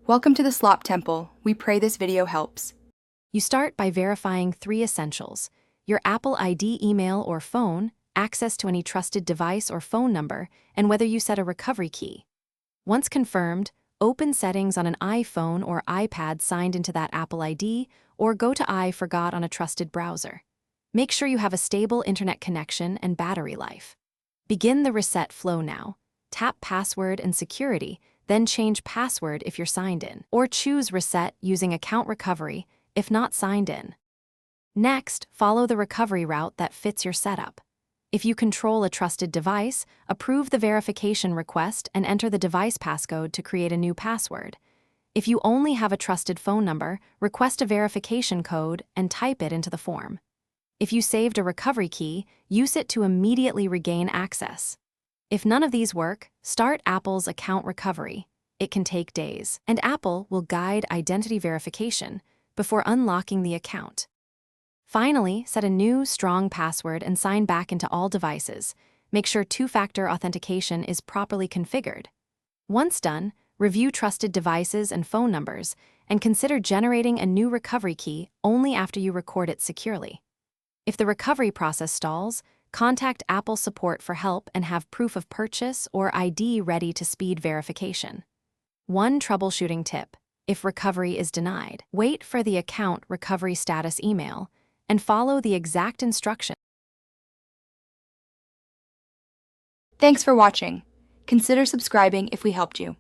Welcome to the Slop Temple. We pray this video helps. You start by verifying 3 essentials: your Apple ID email or phone, access to any trusted device or phone number, and whether you set a recovery key. Once confirmed, open settings on an iPhone or iPad signed into that Apple ID, or go to iForgot on a trusted browser. Make sure you have a stable internet connection and battery life. Begin the reset flow now. Tap Password and Security, then change password if you're signed in, or choose Reset using Account Recovery if not signed in. Next, follow the recovery route that fits your setup. If you control a trusted device, approve the verification request and enter the device passcode to create a new password. If you only have a trusted phone number, request a verification code and type it into the form. If you saved a recovery key, use it to immediately regain access. If none of these work, start Apple's account recovery. It can take days, and Apple will guide identity verification before unlocking the account. Finally, set a new, strong password and sign back into all devices. Make sure two-factor authentication is properly configured. Once done, review trusted devices and phone numbers, and consider generating a new recovery key only after you record it securely. If the recovery process stalls, contact Apple support for help and have proof of purchase or ID ready to speed verification. One troubleshooting tip: if recovery is denied, wait for the account recovery status email and follow the exact instructions. Thanks for watching. Consider subscribing if we helped you.